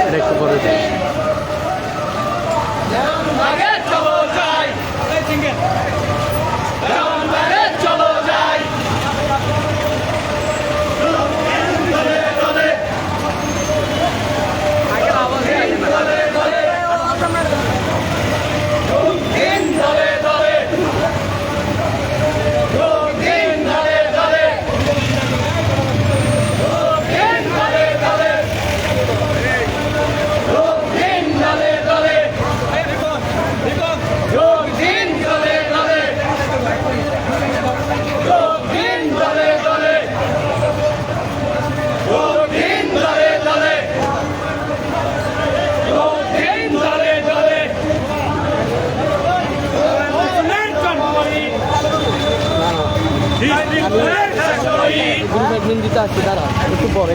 এটা একটু পরে দিই। দিতে আসছি দাঁড়া একটু পরে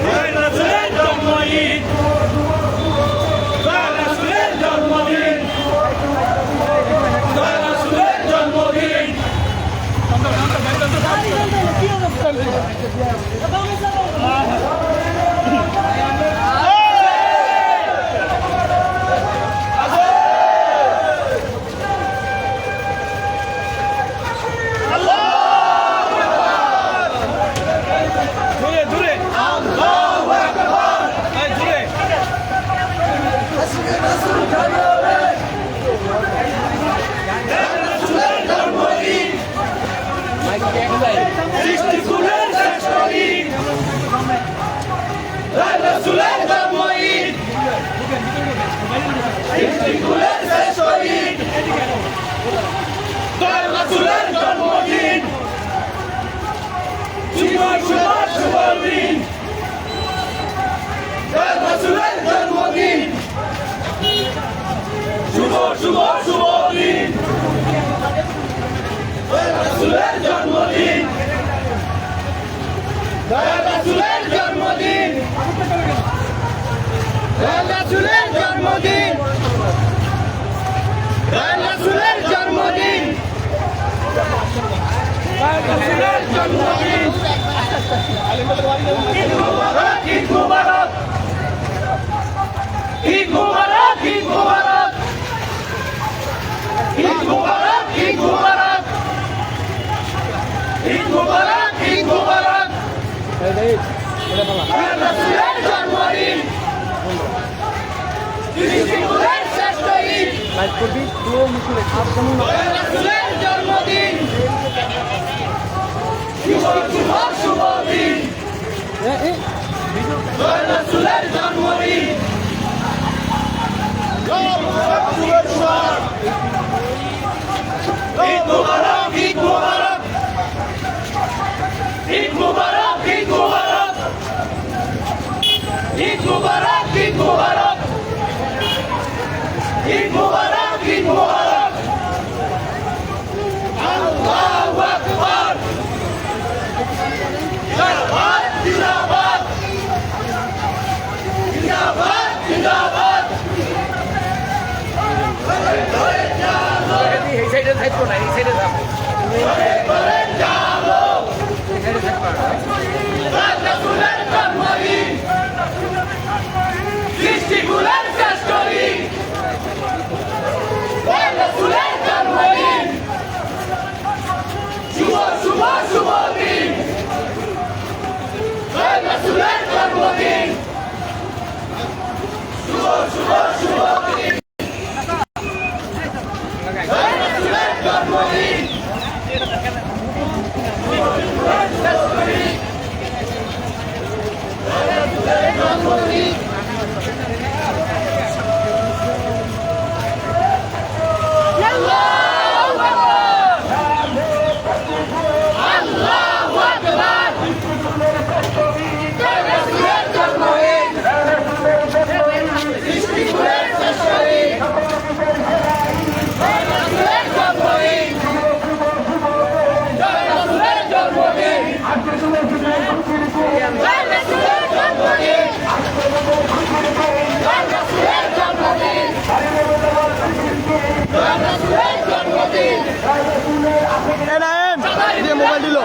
মোবাইল দিল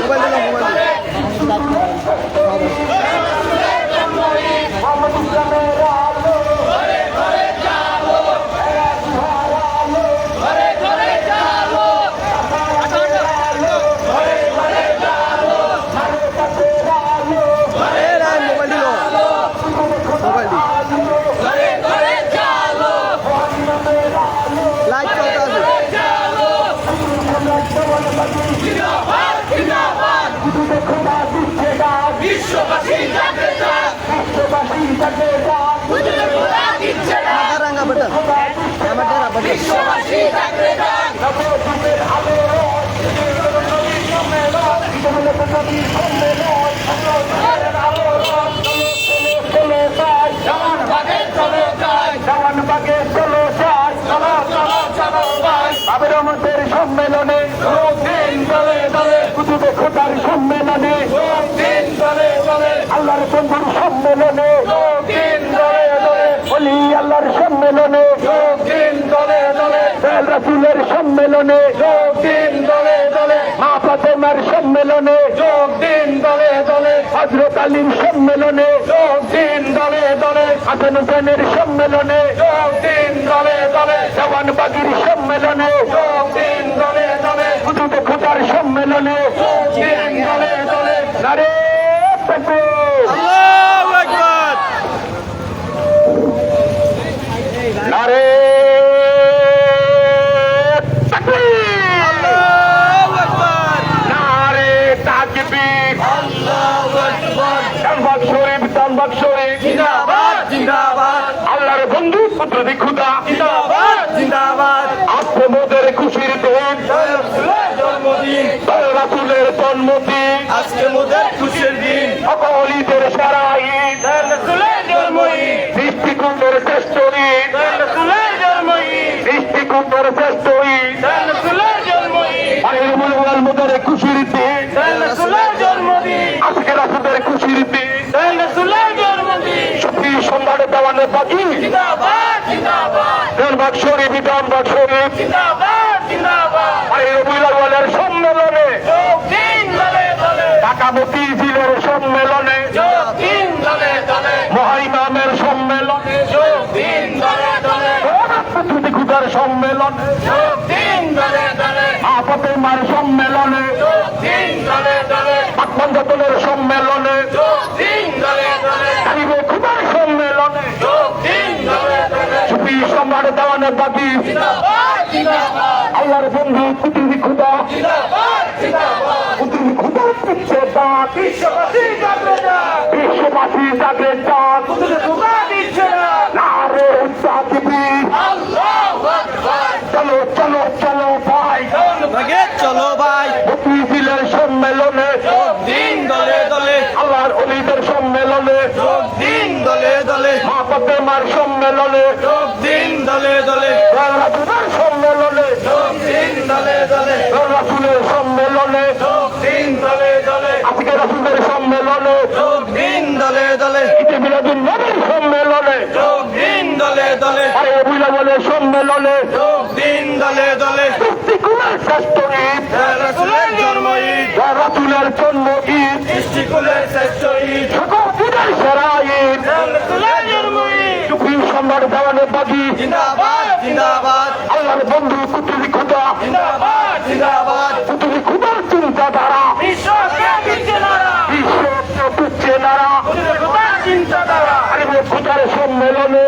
মোবাইল দিল মোবাইল रंगा बटन সম্মেলনে খোদার সম্মেলনে আল্লাহর বন্ধুর সম্মেলনে অলি আল্লাহর সম্মেলনে রাসূলের সম্মেলনে মা ফাতেমার সম্মেলনে হযরত আলীর সম্মেলনে হাসান হুসেনের সম্মেলনে জওয়ানবাগীর সম্মেলনে হুজুর খোদার সম্মেলনে নারে তাকবীর আল্লাহু আকবার নারে তাকবীর আল্লাহু আকবার নারে তাকবীর আল্লাহু আকবার তানবাগ শরীফ জিন্দাবাদ জিন্দাবাদ আল্লাহর বন্ধু পুত্র খোদা জিন্দাবাদ জিন্দাবাদ আজকে মোদের খুশির দিন জন্মদিন রাসূলের জন্মদিন আজকে মোদের খুশির দিন অলিদের সারা ঈদ রাসূলের জন্মদিন দৃষ্টিকুণ্ডের শ্রেষ্ঠ ঈদ রাসূলের জন্মদিন দৃষ্টিকুণ্ডের শ্রেষ্ঠ ঈদ রাসূলের জন্মদিন আইরুল মোদের খুশির দিন রাসূলের জন্মদিন আজকে রাসূলের খুশির দিন রাসূলের জন্মদিন শক্তি সম্মানে দেওয়ানে বাকি জিন্দাবাদ জিন্দাবাদ তানবাগ শরীফ তানবাগ শরীফ জিন্দাবাদ জিন্দাবাদ আইরুল আওয়ালের সম্মেলনে ঢাকা মতিঝিলের সম্মেলনে মহাইমামের সম্মেলনে খুদার সম্মেলনে ফাতেমার সম্মেলনে পাকমঞ্জতনের সম্মেলনে খুদার সম্মেলনে সুফি সম্রাট দেওয়ানে বাকি আল্লাহর বন্ধু কুতুবি খুদা কুতুবি খুদার পিছে দাঁত বিশ্ববাসী জাগরে দাঁত নারে তাকবীর আল্লাহু আকবার চলো চলো চলো ভাই চলো ভাই মতিঝিলের সম্মেলনে দিন দলে দলে আল্লাহর ওলিদের সম্মেলনে দিন দলে দলে মা ফাতেমার সম্মেলনে দিন দলে দলে রাসূলের সম্মেলনে দিন দলে দলে রাসূলের সম্মেলনে দিন দলে দলে আজকে রাসূলের সম্মেলনে দিন দলে দলে ঈদে মিলাদুন নবীর সম্মেলনে দিন দলে দলে আরে বুলাওয়ালের সম্মেলনে দিন দলে দলে দৃষ্টিকুলের শ্রেষ্ঠ ঈদ রাসূলের জন্ম ঈদ রাসূলের জন্ম ঈদ দৃষ্টিকুলের শ্রেষ্ঠ ঈদ সকল ঈদের সেরা ঈদ রাসূলের জন্ম ঈদ সুফি সম্রাট দেওয়ানে বাগী জিন্দাবাদ জিন্দাবাদ আল্লাহর বন্ধু কুতুবি খুদা জিন্দাবাদ জিন্দাবাদ কুতুবি খুদার চিন্তাধারা বিশ্বকে দিচ্ছে নারা বিশ্বকে দিচ্ছে নারা কুতুবি খুদার চিন্তাধারা আরে খুদার সম্মেলনে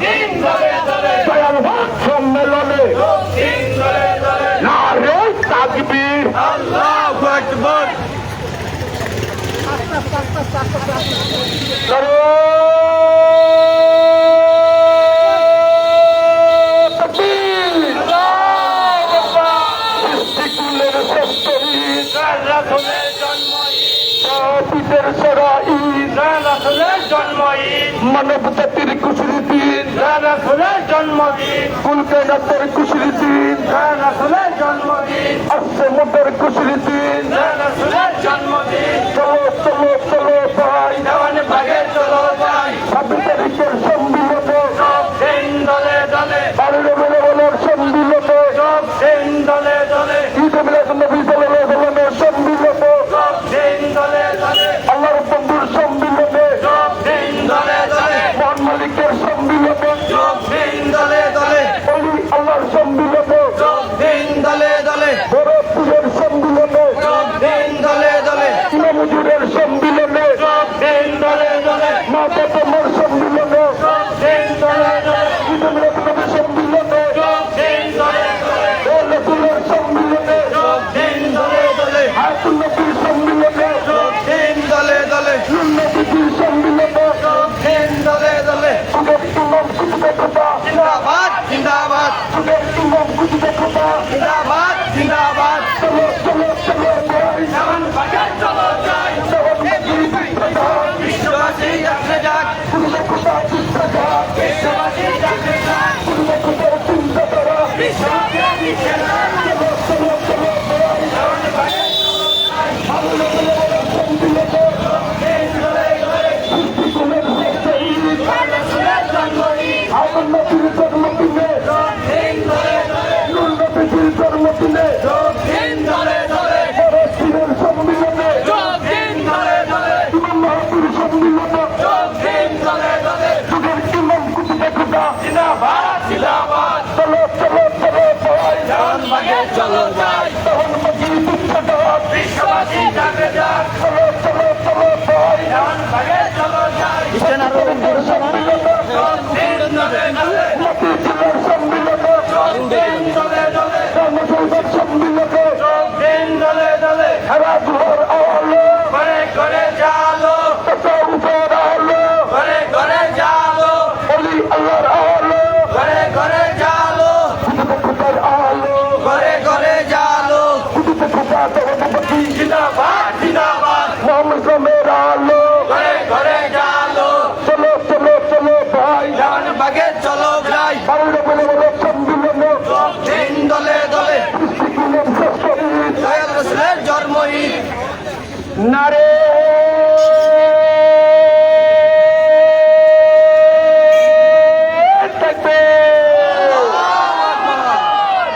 দিন দলে দলে দয়ালবাগ সম্মেলনে দিন দলে দলে নারে তাকবীর আল্লাহু আকবার মানব জাতির খুশির দিন রাসূলের জন্মদিন কুলকায়নাতের খুশির দিন রাসূলের জন্মদিন আসছে মোদের খুশির দিন রাসূলের জন্মদিন চলো চলো চলো ভাই দেওয়ানে ভাগে চলো ভাই 26 তারিখের সম্মিলনে দিন দলে দলে বারোর সম্মিলনে দিন দলে দলে ঈদে মিলাদুন নবী সাল্লাল্লাহু আলাইহি ওয়াসাল্লামের সম্মিলনে উন্নতির সম্মিলনে দিন দলে দলে উন্নতির সম্মিলনে দিন দলে দলে সুদের ইমাম কুতুবে খোদা জিন্দাবাদ জিন্দাবাদ সুদের ইমাম কুতুবে খোদা জিন্দাবাদ জিন্দাবাদ চলো চলো চলো যাই জামান বাগে চলো যাই বিশ্ববাসী জাগতে জাগ কুতুবে খোদা চিন্তা জাগ বিশ্ববাসী জাগতে জাগ কুতুবে খোদার চিন্তা করা বিশ্ববাসী নিচে না চলো চলো চলো যাই জামান বাগে চলো যাই ভালো লাগলো সম্মিলনে দিন দলে দলে কুতুবের শহীদ রাসূলের জন্মদিন উন্নতির জন্মদিনে দিন দলে দলে উন্নতির জন্মদিনে দিন দলে দলে ফলস্তিনের সম্মিলনে দিন দলে দলে ইমাম মাহদির সম্মিলনে দিন দলে দলে যুগের ইমাম কুতুবে খোদা জিন্দাবাদ জিন্দাবাদ চলো চলো চলো ভাই জান বাগে চলো যাই তখন বাকি বিখ্যাত বিশ্ববাসী জাগে যাক চলো চলো চলো ভাই জান বাগে চলো যাই ইস্টার্ন আরো সম্মিলনে দিন দলে দলে মতিঝিলের সম্মিলনে দিন দলে দলে কর্মসংস্থান সম্মিলনে দিন দলে দলে সারা দুয়ার আলো ঘরে ঘরে জালো তাসাউফের আলো ঘরে ঘরে জালো ওলি আল্লাহর আলো ঘরে ঘরে জালো কুতুবে খোদার আলো ঘরে ঘরে জালো কুতুবে খোদা দেওয়ানবাগী জিন্দাবাদ জিন্দাবাদ মোহাম্মদ রমের আলো ঘরে ঘরে জালো চলো চলো চলো ভাই জামানবাগে চলো যাই বাংলা বলে বলে সম্মিলনে দিন দলে দলে দয়াল রাসূলের জন্মদিন নারে তাকবীর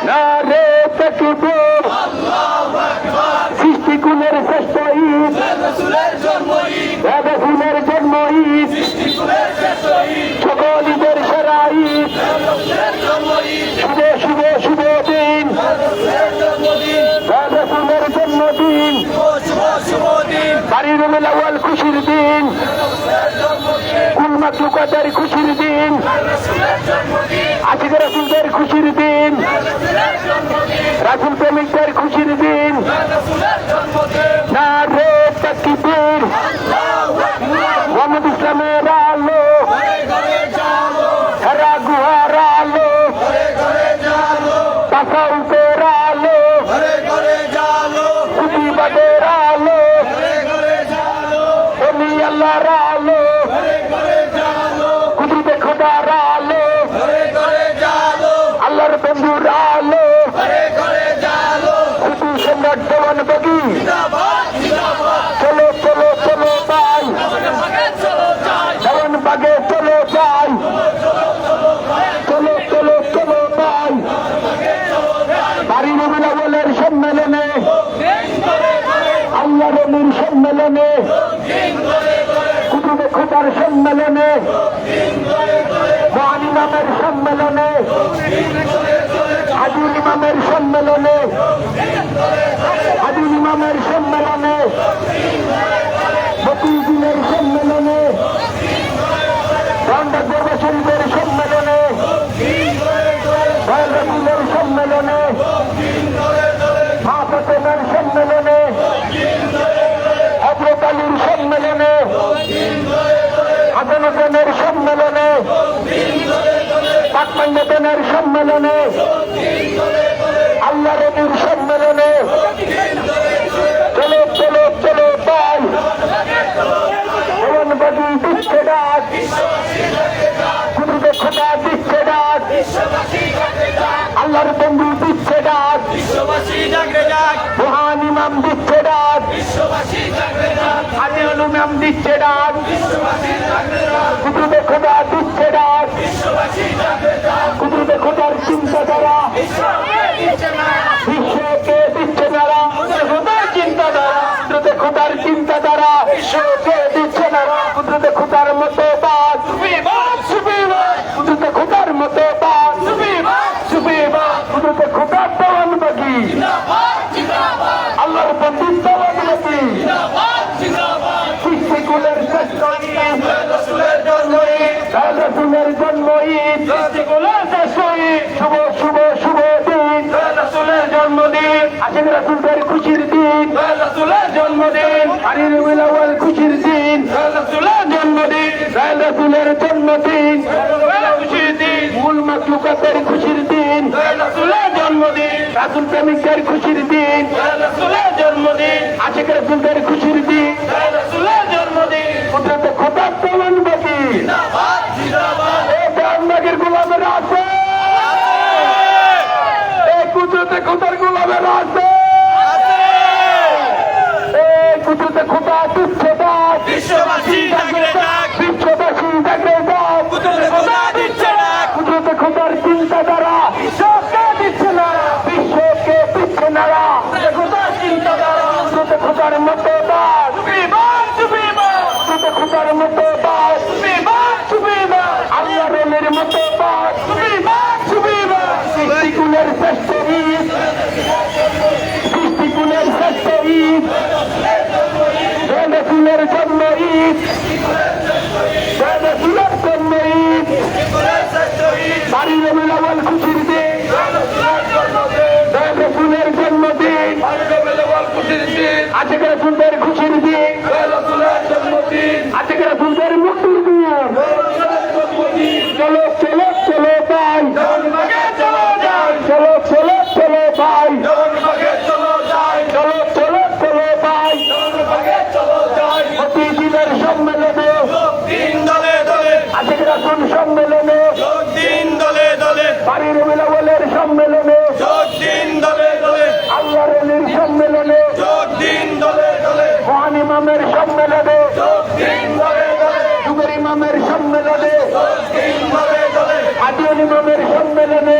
নারে তাকবীর আল্লাহু আকবার সৃষ্টিকুলের শ্রেষ্ঠ ঈদ রাসূলের জন্মদিন রাসূলের জন্মদিন সৃষ্টিকুলের শ্রেষ্ঠ ঈদ সকল ঈদের সেরা ঈদ রাসূলের জন্মদিন শুভ শুভ শুভ দিন রাসূলের জন্মদিন রাসূলের জন্মদিন শুভ শুভ দিন বাড়ির মিলাওয়াল খুশির দিন কুল মাখলুকাতের খুশির দিন আশিক রাসূলদের খুশির দিন রাসূল প্রেমিকদের খুশির দিন নারে তাকবীর মোহাম্মদ ইসলামের আলো সারা গুহার আলো তাসাউফের আলো সুফিবাদের আলো ওলি আল্লাহর আলো কুতুবে খোদার আলো আল্লাহর বন্ধুর আলো কুতু সম্রাট দেওয়ানবাগী চলো চলো চলো ভাই দেওয়ানবাগে চলো যাই চলো চলো চলো ভাই বাড়ির মিলাওয়ালের সম্মেলনে আল্লাহর নূর সম্মেলনে কুতুবে খোদার সম্মেলনে মহান ইমামের সম্মেলনে আদিল ইমামের সম্মেলনে আদিল ইমামের সম্মেলনে মতিঝিলের সম্মেলনে দরবার শরীফের সম্মেলনে দয়াল রাসূলের সম্মেলনে মা ফাতেমার সম্মেলনে হযরত আলীর সম্মেলনে হাসান হোসেনের সম্মেলনে পাকমান্যতনের সম্মেলনে আল্লাহ রবির সম্মেলনে চলো চলো চলো ভাই দেওয়ানবাগী দিচ্ছে ডাক কুতুবে খোদা দিচ্ছে ডাক আল্লাহর বন্ধু দিচ্ছে ডাক মহান ইমাম দিচ্ছে ডাক আদিল ইমাম দিচ্ছে ডাক কুতুবে খোদা দিচ্ছে ডাক কুতুবে খোদার চিন্তাধারা বিশ্বকে দিচ্ছে তারা খোদার চিন্তাধারা কুতুবে খোদার চিন্তাধারা বিশ্বকে দিচ্ছে তারা কুতুবে খোদার মতো বাদ কুতুবে খোদার মতো বাদ কুতুবে খোদার দেওয়ানবাগী আল্লাহর বন্ধুর দেওয়ানবাগী সৃষ্টিকুলের শ্রেষ্ঠ ঈদ রাসূলের জন্মদিন শুভ শুভ শুভ দিন রাসূলের জন্মদিন আশিক রাসূলের খুশির দিন, রাসূলের জন্মদিন, আলী রবিউল আউয়াল খুশির দিন, রাসূলের জন্মদিন, রাসূলের জন্মদিন, খুশির দিন, মূল মাখলুকাতের খুশির দিন, রাসূলের জন্মদিন, রাসূল প্রেমিকদের খুশির দিন, রাসূলের জন্মদিন, আশিক রাসূলদের খুশির দিন, রাসূলের জন্মদিন, কুদরতে খোদার তওয়ান বাকি জিন্দাবাদ জিন্দাবাদ, এই জাহাঙ্গীর গোলামের আছে, এই কুদরতে খোদার গোলামের আছে, এই কুদরতে খোদা দিচ্ছে ডাক, বিশ্ববাসী জাগরে ডাক, বিশ্ববাসী জাগরে ডাক, কুদরতে খোদা দিচ্ছে ডাক, কুদরতে খোদার চিন্তাধারা বিশ্বকে দিচ্ছে না, বিশ্বকে দিচ্ছে না, খোদার চিন্তাধারা, কুদরতে খোদার মতবাদ, সুবিবাদ সুবিবাদ, কুদরতে খোদার মতবাদ, সুবিবাদ সুবিবাদ, আল্লাহর রলির মতবাদ, সুবিবাদ সুবিবাদ, সৃষ্টিকুলের শ্রেষ্ঠ ঈদ, সৃষ্টিকুলের শ্রেষ্ঠ ঈদ, রাসূলের জন্ম ঈদ, রাসূলের জন্ম ঈদ, আলী রবিউল আউয়াল খুশির দিন, রাসূলের জন্মদিন, আশিক রাসূলদের খুশির দিন, আশিক রাসূলদের মুক্তির দিন, চলো চলো চলো ভাই, চলো চলো চলো ভাই, চলো চলো চলো ভাই, প্রতিদিনের সম্মেলনে, দিন দলে দলে, আশিক রাসূল সম্মেলনে, দিন দলে দলে, আলী রবিউল আউয়ালের সম্মেলনে, দিন দলে দলে, আল্লাহর ওলির সম্মেলনে, দিন দলে দলে, মহান ইমামের সম্মেলনে, দিন দলে দলে, যুগের ইমামের সম্মেলনে, দিন দলে দলে, আদিল ইমামের সম্মেলনে,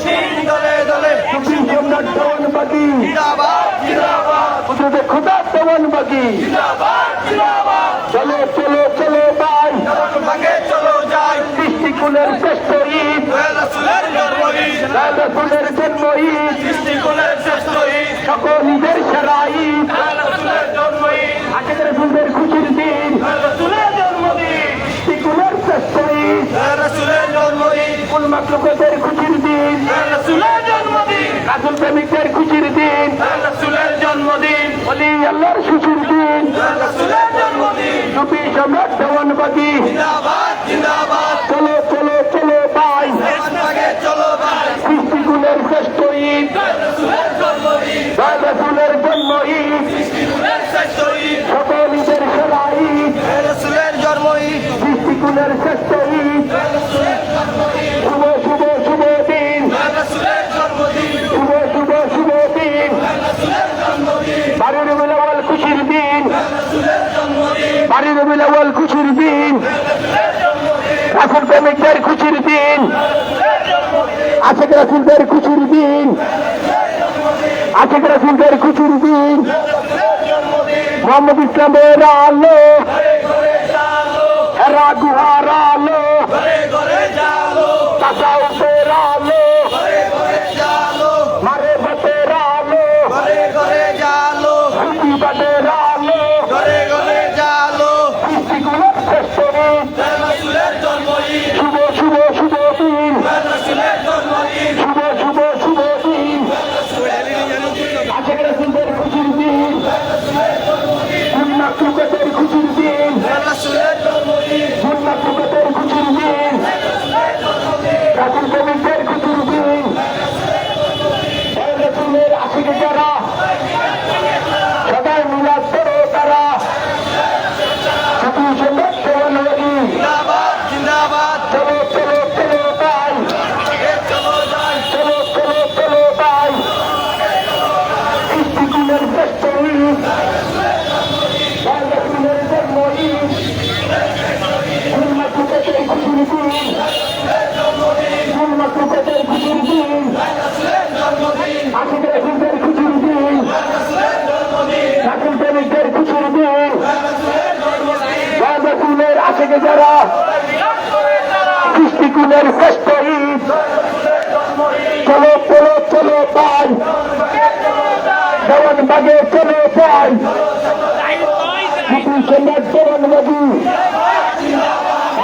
দিন দলে দলে, সুফি সম্রাট দেওয়ানবাগী, জিন্দাবাদ জিন্দাবাদ, কুদরতে খোদা দেওয়ানবাগী, জিন্দাবাদ জিন্দাবাদ, চলো চলো চলো ভাই, ভাগে চলো যাই, সৃষ্টিকুলের শ্রেষ্ঠ ঈদ, রাসূলের জন্মদিন, রাসূলের জন্ম ঈদ, সৃষ্টিকুলের শ্রেষ্ঠ ঈদ, সকল ঈদের সেরা ঈদ, রাসূলের জন্মদিন, আশিক রাসূলদের খুশির দিন, রাসূলের জন্মদিন, সৃষ্টিকুলের শ্রেষ্ঠ ঈদ, রাসূলের জন্মদিন, কুল মাখলুকাতের খুশির দিন, রাসূলের জন্মদিন, রাসূল প্রেমিকদের খুশির দিন, রাসূলের জন্মদিন, ওলি আল্লাহর খুশির দিন, রাসূলের জন্মদিন, সুফি সম্রাট দেওয়ানবাগী, জিন্দাবাদ জিন্দাবাদ, চলো চলো চলো ভাই, ভাগে চলো ভাই, সৃষ্টিকুলের শ্রেষ্ঠ ঈদ, রাসূলের জন্মদিন, রাসূলের জন্ম ঈদ, সৃষ্টিকুলের শ্রেষ্ঠ ঈদ, সকল ঈদের সেরা ঈদ, রাসূলের জন্ম ঈদ, সৃষ্টিকুলের শ্রেষ্ঠ ঈদ, রাসূলের জন্মদিন, শুভ শুভ শুভ দিন, রাসূলের জন্মদিন, শুভ শুভ শুভ দিন, রাসূলের জন্মদিন, আলী রবিউল আউয়াল খুশির দিন, রাসূলের জন্মদিন, আলী রবিউল আউয়াল খুশির দিন, রাসূলের জন্মদিন, রাসূল প্রেমিকদের খুশির দিন, রাসূলের জন্মদিন, আশিক রাসূলদের খুশির দিন, আশিক রাসূলদের খুশির দিন, রাসূলের জন্মদিন, মোহাম্মদ ইসলামের আলো, ঘরে ঘরে জালো, হেরা গুহার আলো, ঘরে ঘরে জালো, তাসাউফের আলো, ঘরে ঘরে জালো, মারেফতের আলো, ঘরে ঘরে জালো, হাকিকতের আলো, ঘরে ঘরে জালো, সৃষ্টিকুলের শ্রেষ্ঠ ঈদ, রাসূলের জন্মদিন, শুভ শুভ শুভ দিন, রাসূলের জন্মদিন, শুভ শুভ শুভ দিন, আশিক রাসূলদের খুশির দিন, কুল মাখলুকাতের খুশির দিন, রাসূলের জন্মদিন, কুল মাখলুকাতের খুশির দিন, রাসূল প্রেমিকদের খুশির দিন, রাসূলের আশিক যারা সদাই মিলাদ করো তারা, সুফি সম্রাট দেওয়ানবাগী, জিন্দাবাদ জিন্দাবাদ, চলো চলো চলো ভাই, ভাগে চলো যাই, চলো চলো চলো ভাই, সৃষ্টিকুলের শ্রেষ্ঠ ঈদ, রাসূলের জন্ম ঈদ, কুল মাখলুকাতের খুশির দিন, কুল মাখলুকাতের খুশির দিন, রাসূলের জন্মদিন, আশিক রাসূলদের খুশির দিন, রাসূলের জন্মদিন, রাসূল প্রেমিকদের খুশির দিন, রাসূলের জন্মদিন, রাসূলের আশিকে যারা, মিলাদ করে তারা, সৃষ্টিকুলের শ্রেষ্ঠ ঈদ, রাসূলের জন্মদিন, চলো চলো চলো ভাই, ভাগে চলো যাই, দেওয়ানবাগে চলো ভাই, সুফি সম্রাট দেওয়ানবাগী,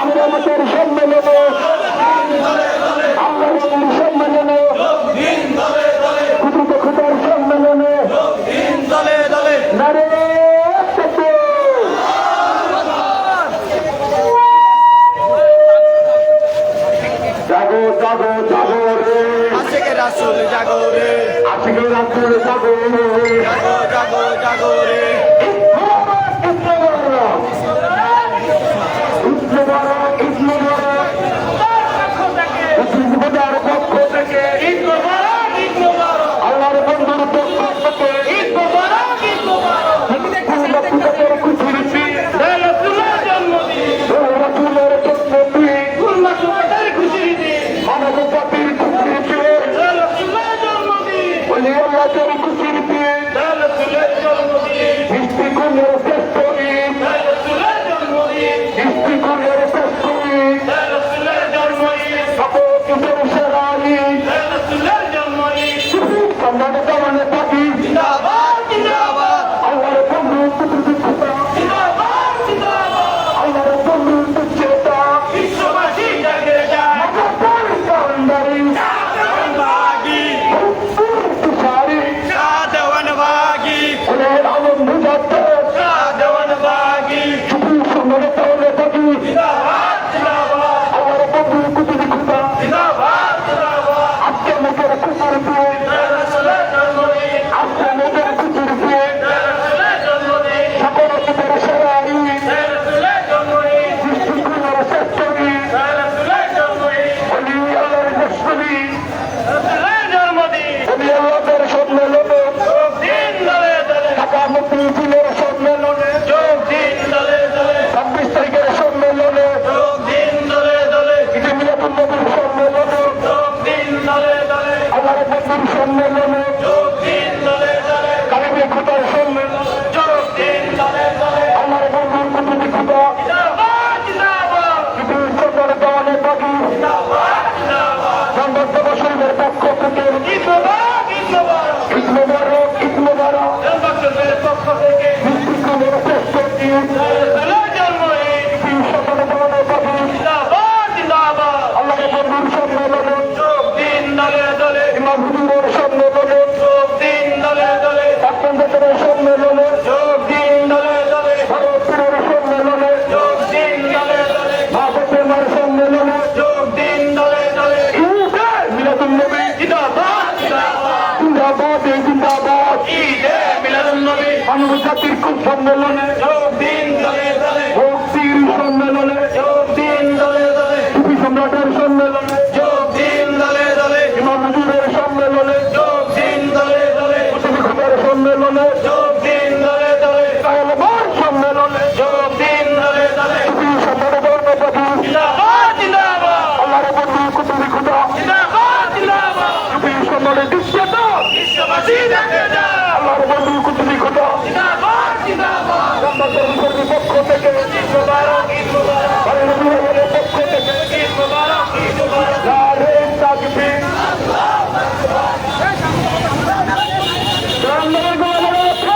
আমরা আমাদের সম্মেলনে, আল্লাহর ওলির সম্মেলনে, দিন দলে দলে, কুদরতে খোদার সম্মেলনে, মানব জাতির কুল সম্মেলনে যোগ দিন দলে দলে, মুক্তির সম্মেলনে যোগ দিন দলে দলে, সুফি সম্রাটের সম্মেলনে যোগ দিন দলে দলে, ইমাম হুজুরের সম্মেলনে যোগ দিন দলে দলে, সুফি খোদার সম্মেলনে যোগ দিন দলে দলে, তালেবান সম্মেলনে যোগ দিন দলে দলে। সুফি সম্রাটের ধর্মপ্রভু জিন্দাবাদ জিন্দাবাদ, আল্লাহর বন্ধু কুতুবি খোদা জিন্দাবাদ জিন্দাবাদ, সুফি সম্রাটের দৃশ্যতা বিশ্ববাসী দেখে যা। আল্লাহর বন্ধু কুতুবি খোদা জিন্দাবাদ জিন্দাবাদ, রামদাসের পক্ষ থেকে ঈদ মুবারক ঈদ মুবারক, আরে রবিউলের পক্ষ থেকে ঈদ মুবারক ঈদ মুবারক। নারে তাকবীর রামদাসের গোলামের আছে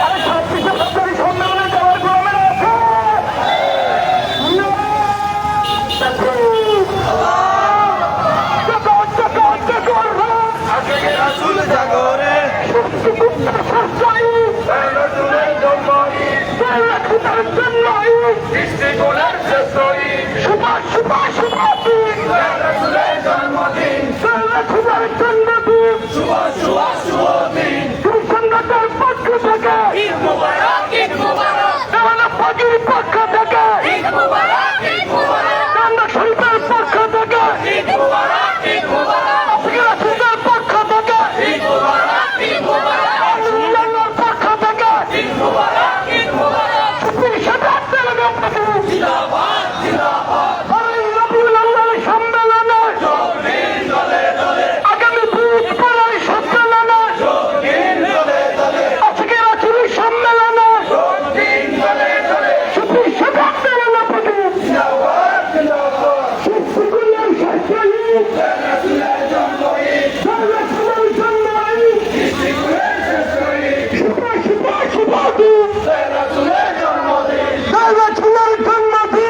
আরে 26 সপ্তাহের সম্মেলনে যাওয়ার গোলামের আছে আজকে রাসূল জাগরে, রাসূলের জন্ম ঈদ, দৃষ্টিকোণের শ্রেষ্ঠ ঈদ, রাসূলের জন্মদিন, শুভ শুভ শুভ দিন। ঈদ মুবারক ঈদ মুবারক, পক্ষ থেকে ঈদ মুবারক ঈদ মুবারক, শরীফের পক্ষ থেকে ঈদ মুবারক ঈদ মুবারক, রাসূলের পক্ষ থেকে ঈদ মুবারক ঈদ মুবারক, আল্লাহর পক্ষ থেকে ঈদ মুবারক ঈদ মুবারক। জিন্দাবাদ জিন্দাবাদ, সম্মেলনে যোগ দিন দলে দলে, আগামী বুধবারের সম্মেলনে যোগ দিন দলে দলে, আজকে রাসূলের সম্মেলনে যোগ দিন দলে দলে। জিন্দাবাদ জিন্দাবাদ জিন্দাবাদ, রাসূলের জন্ম ঈদ, দৃষ্টিকোণের শ্রেষ্ঠ ঈদ, রাসূলের জন্মদিন, শুভ শুভ শুভ দিন, রাসূলের জন্মদিন, রাসূলের জন্মদিন।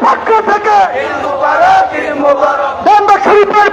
পক্ষ থেকে ঈদ মুবারক ঈদ মুবারক, শরীফের